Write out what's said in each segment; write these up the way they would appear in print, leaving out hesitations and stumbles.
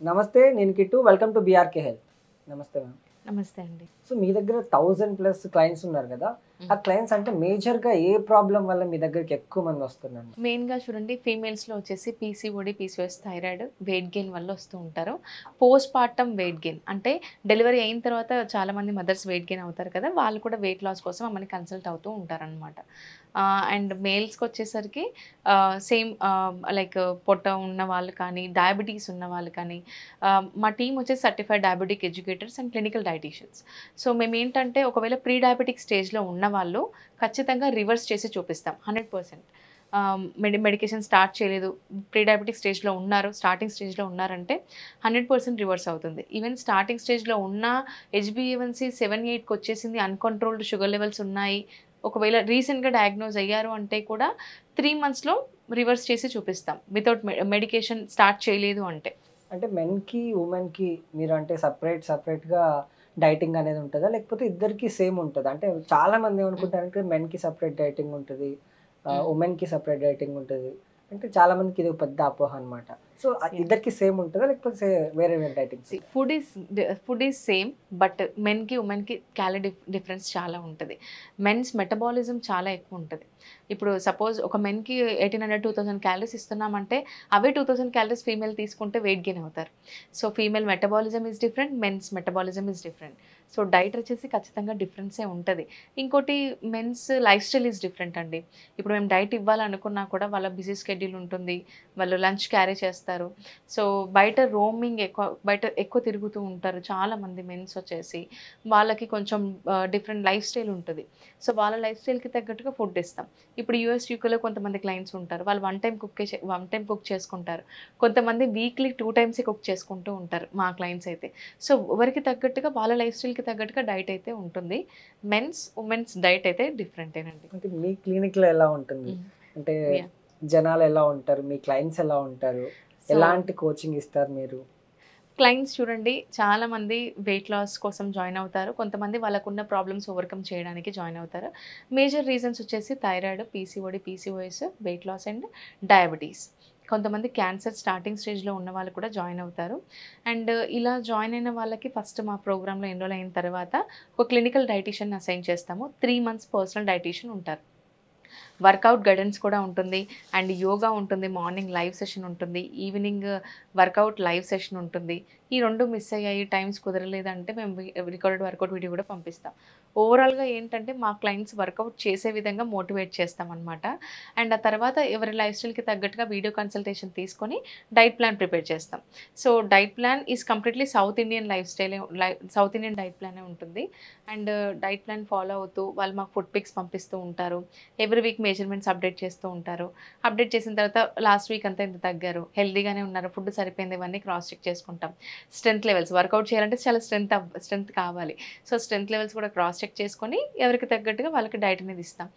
నమస్తే, నేను Kittu. Welcome to BRK health. నమస్తే మ్యామ్. నమస్తే అండి. సో మీ దగ్గర 1000+ క్లయింట్స్ ఉన్నారు కదా, ఆ క్లయింట్స్ అంటే మేజర్గా ఏ ప్రాబ్లం వల్ల మీ దగ్గరికి ఎక్కువ మంది వస్తున్నారు? మెయిన్గా చూడండి, ఫీమేల్స్లో వచ్చేసి PCOD, PCOS, thyroid, weight gain వల్ల వస్తూ ఉంటారు. పోస్ట్ పార్టమ్ వెయిట్ గెయిన్ అంటే డెలివరీ అయిన తర్వాత చాలామంది మదర్స్ వెయిట్ గెయిన్ అవుతారు కదా, వాళ్ళు కూడా వెయిట్ లాస్ కోసం మమ్మల్ని కన్సల్ట్ అవుతూ ఉంటారనమాట. అండ్ మేల్స్కి వచ్చేసరికి సేమ్ లైక్ పొట్ట ఉన్న వాళ్ళు కానీ, డయాబెటీస్ ఉన్న వాళ్ళు కానీ, మా టీం వచ్చేసి certified diabetic educators and clinical dietitians. So మేము ఏంటంటే ఒకవేళ ప్రీ డయాబెటిక్ స్టేజ్లో ఉన్న వాళ్ళు ఖచ్చితంగా రివర్స్ చేసి చూపిస్తాం 100%. మెడికేషన్ స్టార్ట్ చేయలేదు, ప్రీ డయాబెటిక్ స్టేజ్లో ఉన్నారు, స్టార్టింగ్ స్టేజ్లో ఉన్నారంటే 100% రివర్స్ అవుతుంది. ఈవెన్ స్టార్టింగ్ స్టేజ్లో ఉన్న హెచ్బిఏవన్సీ 7-8కి వచ్చేసింది, అన్‌కంట్రోల్డ్ షుగర్ లెవెల్స్ ఉన్నాయి, ఒకవేళ రీసెంట్గా డయాగ్నోజ్ అయ్యారు అంటే కూడా 3 మంత్స్లో రివర్స్ చేసి చూపిస్తాం, వితౌట్ మెడికేషన్ స్టార్ట్ చేయలేదు అంటే. అంటే మెన్కి ఉమెన్కి మీరు అంటే సపరేట్గా డైటింగ్ అనేది ఉంటుందా, లేకపోతే ఇద్దరికి సేమ్ ఉంటుందా? అంటే చాలా మంది ఏమనుకుంటారంటే మెన్కి సపరేట్ డైటింగ్ ఉంటుంది, ఉమెన్కి సపరేట్ డైటింగ్ ఉంటుంది. అంటే చాలా మందికి ఇది ఒక పెద్ద అపోహ అనమాట. సో ఇద్దరికి సేమ్ ఉంటుందా, లేకపోతే వేరే వేరే dietings? Food is same, but మెన్కి ఉమెన్కి డిఫరెన్స్ చాలా ఉంటుంది. మెన్స్ మెటబాలిజం చాలా ఎక్కువ ఉంటుంది. ఇప్పుడు సపోజ్ ఒక మెన్కి 1800-2000 క్యాలరీస్ ఇస్తున్నామంటే అవే 2000 క్యాలరీస్ ఫీమేల్ తీసుకుంటే వెయిట్ గెయిన్ అవుతారు. So female metabolism is different, men's metabolism is different. So diet వచ్చేసి ఖచ్చితంగా డిఫరెన్సే ఉంటుంది. ఇంకోటి men's life style is different అండి. ఇప్పుడు మేము డైట్ ఇవ్వాలనుకున్నా కూడా వాళ్ళ బిజీ షెడ్యూల్ ఉంటుంది, వాళ్ళు లంచ్ క్యారీ చేస్తారు. సో బయట ఎక్కువ తిరుగుతూ ఉంటారు చాలామంది మెన్స్ వచ్చేసి. వాళ్ళకి కొంచెం డిఫరెంట్ లైఫ్ స్టైల్ ఉంటుంది. సో వాళ్ళ లైఫ్ స్టైల్కి తగ్గట్టుగా ఫుడ్ ఇస్తాం. ఇప్పుడు యూఎస్, యూకేలో కొంతమంది క్లయింట్స్ ఉంటారు, వాళ్ళు వన్ టైం కుక్ చేసుకుంటారు. కొంతమంది వీక్లీ 2 టైమ్స్ కుక్ చేసుకుంటూ ఉంటారు మా క్లయింట్స్ అయితే. సో ఎవరికి తగ్గట్టుగా వాళ్ళ లైఫ్ స్టైల్కి తగ్గట్టుగా డైట్ అయితే ఉంటుంది. ఉమెన్స్ డైట్ అయితే డిఫరెంటేనండి. అంటే మీ క్లినిక్లో ఎలా ఉంటుంది? అంటే Yeah. జనాలు ఎలా ఉంటారు, మీ క్లయింట్స్ ఎలా ఉంటారు, సో ఎలాంటి కోచింగ్ ఇస్తారు మీరు? క్లయింట్స్ చూడండి, చాలామంది వెయిట్ లాస్ కోసం జాయిన్ అవుతారు, కొంతమంది వాళ్ళకున్న ప్రాబ్లమ్స్ ఓవర్కమ్ చేయడానికి జాయిన్ అవుతారు. మేజర్ రీజన్స్ వచ్చేసి thyroid, PCOD, PCOS, weight loss and diabetes. కొంతమంది క్యాన్సర్ స్టార్టింగ్ స్టేజ్లో ఉన్న వాళ్ళు కూడా జాయిన్ అవుతారు. అండ్ ఇలా జాయిన్ అయిన వాళ్ళకి ఫస్ట్ మా ప్రోగ్రాంలో ఎన్రోల్ అయిన తర్వాత ఒక క్లినికల్ డైటీషియన్ అసైన్ చేస్తాము. 3 మంత్స్ పర్సనల్ డైటీషియన్ ఉంటారు. వర్కౌట్ గైడెన్స్ కూడా ఉంటుంది, అండ్ యోగా ఉంటుంది, మార్నింగ్ లైవ్ సెషన్ ఉంటుంది, ఈవినింగ్ వర్కౌట్ లైవ్ సెషన్ ఉంటుంది. ఈ 2 మిస్ అయ్యాయి, టైమ్స్ కుదరలేదంటే మేము రికార్డెడ్ వర్కౌట్ వీడియో కూడా పంపిస్తాం. ఓవరాల్గా ఏంటంటే మా క్లయింట్స్ వర్కౌట్ చేసే విధంగా మోటివేట్ చేస్తామన్నమాట. అండ్ ఆ తర్వాత ఎవరి లైఫ్ స్టైల్కి తగ్గట్టుగా వీడియో కన్సల్టేషన్ తీసుకొని డైట్ ప్లాన్ ప్రిపేర్ చేస్తాం. So diet plan is completely South Indian South Indian diet ప్లానే ఉంటుంది. అండ్ డైట్ ప్లాన్ ఫాలో అవుతూ వాళ్ళు మాకు ఫుడ్ పిక్స్ పంపిస్తూ ఉంటారు. ఎవ్రీ వీక్ మెజర్మెంట్స్ అప్డేట్ చేస్తూ ఉంటారు. అప్డేట్ చేసిన తర్వాత లాస్ట్ వీక్ అంతా ఇంత తగ్గారు, హెల్తీగానే ఉన్నారు, ఫుడ్ సరిపోయింది, ఇవన్నీ క్రాస్ చెక్ చేసుకుంటాం. స్ట్రెంత్ లెవెల్స్, వర్కౌట్ చేయాలంటే చాలా స్ట్రెంత్ కావాలి. సో స్ట్రెంత్ లెవెల్స్ కూడా క్రాస్ చెక్ చేసుకొని ఎవరికి తగ్గట్టుగా వాళ్ళకి డైట్ అనేది ఇస్తాం.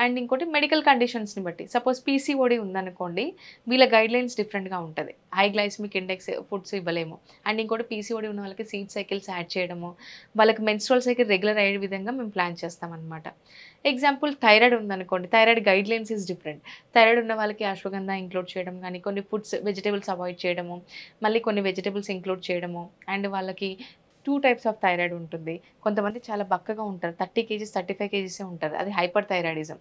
అండ్ ఇంకోటి మెడికల్ కండిషన్స్ని బట్టి, సపోజ్ పీసీఓడి ఉందనుకోండి, వీళ్ళ గైడ్లైన్స్ డిఫరెంట్గా ఉంటుంది. హై గ్లైసమిక్ ఇండెక్స్ ఫుడ్స్ ఇవ్వలేము. అండ్ ఇంకోటి పీసీఓడి ఉన్న వాళ్ళకి సీడ్ సైకిల్స్ యాడ్ చేయడము, వాళ్ళకి మెన్స్ట్రువల్ సైకిల్ రెగ్యులర్ అయ్యే విధంగా మేము ప్లాన్ చేస్తాం అనమాట. ఎగ్జాంపుల్ థైరాయిడ్ ఉందనుకోండి, thyroid guidelines is different. Thyroid ఉన్న వాళ్ళకి అశ్వగంధ ఇంక్లూడ్ చేయడం కానీ, కొన్ని వెజిటేబుల్స్ అవాయిడ్ చేయడము, మళ్ళీ కొన్ని వెజిటేబుల్స్ ఇంక్లూడ్ చేయడము. అండ్ వాళ్ళకి 2 టైప్స్ ఆఫ్ థైరాయిడ్ ఉంటుంది. కొంతమంది చాలా బక్కగా ఉంటారు, 30 కేజీస్ 35 కేజీసే ఉంటారు, అది హైపర్ థైరాయిడిజం.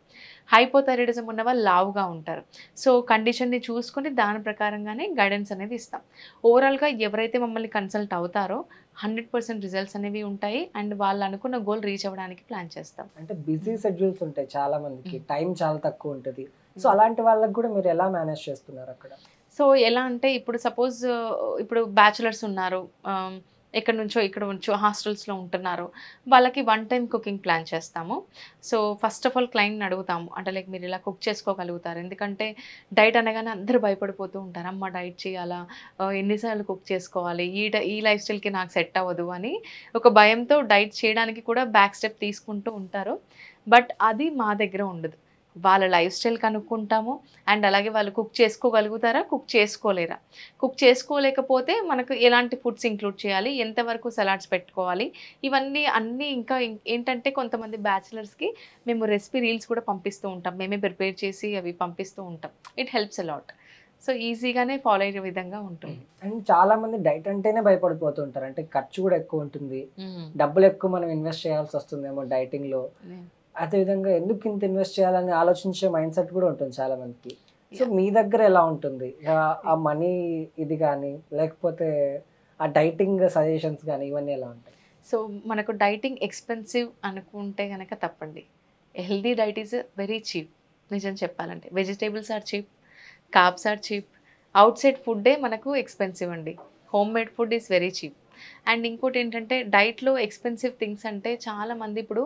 హైపోథైరాయిడిజం ఉన్న వాళ్ళు లావుగా ఉంటారు. సో కండిషన్ని చూసుకొని దాని ప్రకారంగానే గైడెన్స్ అనేది ఇస్తాం. ఓవరాల్గా ఎవరైతే మమ్మల్ని కన్సల్ట్ అవుతారో 100% రిజల్ట్స్ అనేవి ఉంటాయి. అండ్ వాళ్ళు అనుకున్న గోల్ రీచ్ అవ్వడానికి ప్లాన్ చేస్తాం. అంటే బిజీ షెడ్యూల్స్ ఉంటాయి చాలా మందికి, టైం చాలా తక్కువ ఉంటుంది. సో అలాంటి వాళ్ళకి కూడా మీరు ఎలా మేనేజ్ చేస్తున్నారు అక్కడ? సో ఎలా అంటే ఇప్పుడు సపోజ్ ఇప్పుడు బ్యాచులర్స్ ఉన్నారు, ఎక్కడి నుంచో ఇక్కడ నుంచో హాస్టల్స్లో ఉంటున్నారు, వాళ్ళకి వన్ టైం కుకింగ్ ప్లాన్ చేస్తాము. సో ఫస్ట్ ఆఫ్ ఆల్ క్లయింట్ని అడుగుతాము, అంటే లైక్ మీరు ఇలా కుక్ చేసుకోగలుగుతారు, ఎందుకంటే డైట్ అనగానే అందరూ భయపడిపోతూ ఉంటారు, అమ్మ డైట్ చేయాలా, ఎన్నిసార్లు కుక్ చేసుకోవాలి, ఈ లైఫ్ స్టైల్కి నాకు సెట్ అవ్వదు అని ఒక భయంతో డైట్ చేయడానికి కూడా బ్యాక్ స్టెప్ తీసుకుంటూ ఉంటారు. బట్ అది మా దగ్గర ఉండదు. వాళ్ళ లైఫ్ స్టైల్ కనుక్కుంటాము. అండ్ అలాగే వాళ్ళు కుక్ చేసుకోగలుగుతారా, కుక్ చేసుకోలేరా, కుక్ చేసుకోలేకపోతే మనకు ఎలాంటి ఫుడ్స్ ఇంక్లూడ్ చేయాలి, ఎంతవరకు సలాడ్స్ పెట్టుకోవాలి, ఇవన్నీ ఇంకా ఏంటంటే కొంతమంది బ్యాచిలర్స్కి మేము రెసిపీ రీల్స్ కూడా పంపిస్తూ ఉంటాం, మేమే ప్రిపేర్ చేసి అవి పంపిస్తూ ఉంటాం. It helps a lot. సో ఈజీగానే ఫాలో అయ్యే విధంగా ఉంటుంది. అండ్ చాలా మంది డైట్ అంటేనే భయపడిపోతుంటారు. అంటే ఖర్చు కూడా ఎక్కువ ఉంటుంది, డబ్బులు ఎక్కువ మనం ఇన్వెస్ట్ చేయాల్సి వస్తుందేమో డైటింగ్ లో. అదేవిధంగా ఎందుకు ఇంత ఇన్వెస్ట్ చేయాలని ఆలోచించే మైండ్ సెట్ కూడా ఉంటుంది చాలా మందికి. సో మీ దగ్గర ఎలా ఉంటుంది ఆ మనీ ఇది కానీ, లేకపోతే ఆ డైటింగ్ సజెషన్స్ కానీ, ఇవన్నీ ఎలా ఉంటాయి? సో మనకు డైటింగ్ ఎక్స్పెన్సివ్ అనుకుంటే కనుక తప్పండి. Healthy diet is very cheap. నిజం చెప్పాలంటే vegetables are cheap, carbs are cheap. Outside ఫుడ్డే మనకు ఎక్స్పెన్సివ్ అండి. Home made food is very cheap. And ఇంకోటి ఏంటంటే డైట్లో ఎక్స్పెన్సివ్ థింగ్స్ అంటే చాలామంది ఇప్పుడు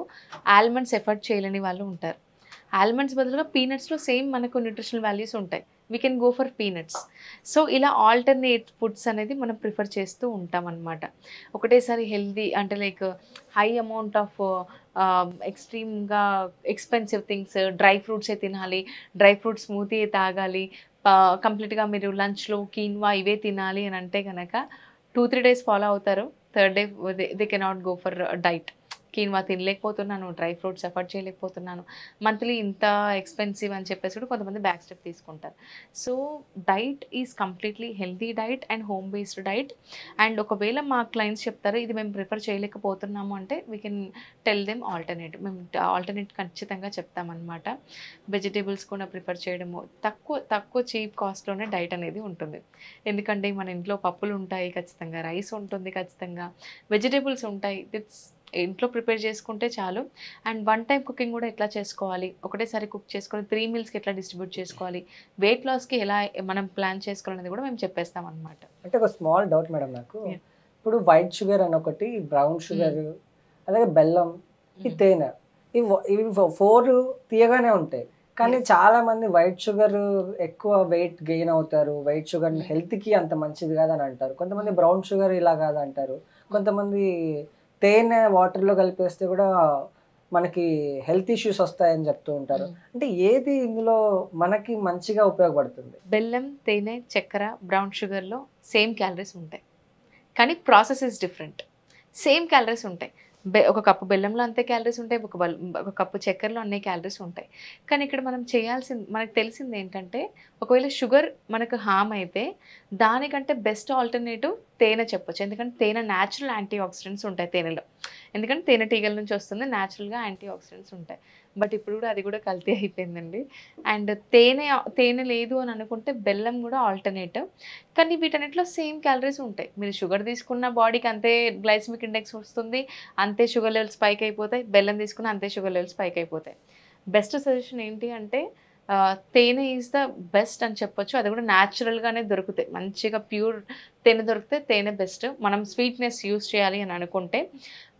ఆల్మండ్స్ ఎఫర్ట్ చేయలేని వాళ్ళు ఉంటారు. ఆల్మండ్స్ బదులుగా పీనట్స్లో సేమ్ మనకు న్యూట్రిషనల్ వాల్యూస్ ఉంటాయి. We can go for peanuts. So ఇలా ఆల్టర్నేట్ ఫుడ్స్ అనేది మనం ప్రిఫర్ చేస్తూ ఉంటాం అన్నమాట. ఒకటేసారి హెల్దీ అంటే లైక్ హై అమౌంట్ ఆఫ్ ఎక్స్ట్రీమ్గా ఎక్స్పెన్సివ్ థింగ్స్, డ్రై ఫ్రూట్సే తినాలి, డ్రై ఫ్రూట్ స్మూతీ తాగాలి, కంప్లీట్గా మీరు లంచ్లో కీన్వా ఇవే తినాలి అని అంటే కనుక 2-3 డేస్ ఫాలో అవుతారు. Third day they cannot go for diet. Quinoa తినలేకపోతున్నాను, డ్రై ఫ్రూట్స్ ఎఫర్ట్ చేయలేకపోతున్నాను, మంత్లీ ఇంత ఎక్స్పెన్సివ్ అని చెప్పేసి కూడా కొంతమంది బ్యాక్ స్టెప్ తీసుకుంటారు. So diet is completely healthy diet and home based diet. And ఒకవేళ మా క్లయింట్స్ చెప్తారు ఇది మేము ప్రిఫర్ చేయలేకపోతున్నాము అంటే we can tell them alternate. మేము ఆల్టర్నేట్ ఖచ్చితంగా చెప్తామన్నమాట. వెజిటేబుల్స్ కూడా ప్రిఫర్ చేయడము, తక్కువ చీప్ కాస్ట్లోనే డైట్ అనేది ఉంటుంది. ఎందుకంటే మన ఇంట్లో పప్పులు ఉంటాయి ఖచ్చితంగా, రైస్ ఉంటుంది ఖచ్చితంగా, వెజిటేబుల్స్ ఉంటాయి. ఇట్స్ ఇంట్లో ప్రిపేర్ చేసుకుంటే చాలు. అండ్ వన్ టైం కుకింగ్ కూడా ఎట్లా చేసుకోవాలి, ఒకటేసారి కుక్ చేసుకొని 3 మీల్స్కి ఎట్లా డిస్ట్రిబ్యూట్ చేసుకోవాలి, వెయిట్ లాస్కి ఎలా మనం ప్లాన్ చేసుకోవాలనేది కూడా మేము చెప్పేస్తాం అనమాట. అంటే ఒక స్మాల్ డౌట్ మేడం నాకు. ఇప్పుడు వైట్ షుగర్ అని ఒకటి, బ్రౌన్ షుగర్, అలాగే బెల్లం, ఈ తేనె, ఇవి 4 తీయగానే ఉంటాయి. కానీ చాలా మంది వైట్ షుగర్ ఎక్కువ వెయిట్ గెయిన్ అవుతారు, వైట్ షుగర్ హెల్త్కి అంత మంచిది కాదని అంటారు. కొంతమంది బ్రౌన్ షుగర్ ఇలా కాదంటారు. కొంతమంది తేనె వాటర్లో కలిపేస్తే కూడా మనకి హెల్త్ ఇష్యూస్ వస్తాయని చెప్తూ ఉంటారు. అంటే ఏది ఇందులో మనకి మంచిగా ఉపయోగపడుతుంది? బెల్లం, తేనె, చక్కెర, బ్రౌన్ షుగర్లో సేమ్ క్యాలరీస్ ఉంటాయి, కానీ process is different. Same calories ఉంటాయి. ఒక కప్పు బెల్లంలో అంతే క్యాలరీస్ ఉంటాయి, ఒక కప్పు చక్కెరలో అన్ని క్యాలరీస్ ఉంటాయి. కానీ ఇక్కడ మనం మనకు తెలిసింది ఏంటంటే ఒకవేళ షుగర్ మనకు హామ్ అయితే దానికంటే బెస్ట్ ఆల్టర్నేటివ్ తేనె చెప్పొచ్చు. ఎందుకంటే తేనె న్యాచురల్ యాంటీ ఆక్సిడెంట్స్ ఉంటాయి తేనెలో. ఎందుకంటే తేనెటీగల నుంచి వస్తుంది, న్యాచురల్గా యాంటీ ఆక్సిడెంట్స్ ఉంటాయి. బట్ ఇప్పుడు కూడా అది కూడా కల్తీ అయిపోయిందండి. అండ్ తేనె లేదు అని అనుకుంటే బెల్లం కూడా ఆల్టర్నేటివ్. కానీ వీటన్నిటిలో సేమ్ క్యాలరీస్ ఉంటాయి. మీరు షుగర్ తీసుకున్న బాడీకి అంతే గ్లైసెమిక్ ఇండెక్స్ వస్తుంది, అంతే షుగర్ లెవెల్స్ పైకి అయిపోతాయి. బెల్లం తీసుకున్న అంతే షుగర్ లెవెల్స్ పైకి అయిపోతాయి. బెస్ట్ సజెషన్ ఏంటి అంటే తేనె ఈజ్ ద బెస్ట్ అని చెప్పొచ్చు. అది కూడా న్యాచురల్గానే దొరుకుతాయి, మంచిగా ప్యూర్ తేనె దొరికితే తేనె బెస్ట్. మనం స్వీట్నెస్ యూస్ చేయాలి అని అనుకుంటే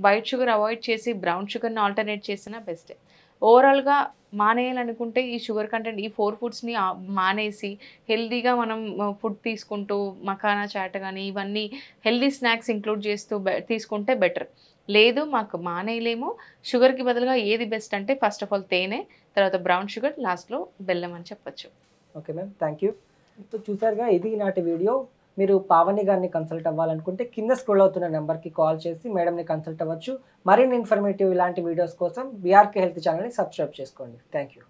వైట్ షుగర్ అవాయిడ్ చేసి బ్రౌన్ షుగర్ని ఆల్టర్నేట్ చేసినా బెస్టే. ఓవరాల్గా మానేయాలనుకుంటే ఈ షుగర్ కంటెంట్ ఈ 4 ఫుడ్స్ని మానేసి హెల్దీగా మనం ఫుడ్ తీసుకుంటూ మఖానా చాట్ కానీ ఇవన్నీ హెల్దీ స్నాక్స్ ఇంక్లూడ్ చేస్తూ తీసుకుంటే బెటర్. లేదు మాకు మానేయలేము, షుగర్కి బదులుగా ఏది బెస్ట్ అంటే ఫస్ట్ ఆఫ్ ఆల్ తేనె, తర్వాత బ్రౌన్ షుగర్, లాస్ట్లో బెల్లం అని చెప్పొచ్చు. Okay ma'am, thank you. So చూసారుగా, ఇది నాటి వీడియో. మీరు పావని గారిని కన్సల్ట్ అవ్వాలనుకుంటే కింద స్క్రోల్ అవుతున్న నెంబర్కి కాల్ చేసి మేడంని కన్సల్ట్ అవ్వచ్చు. మరిన్ని ఇన్ఫర్మేటివ్ ఇలాంటి వీడియోస్ కోసం బీఆర్కే హెల్త్ ఛానల్ని సబ్స్క్రైబ్ చేసుకోండి. Thank you.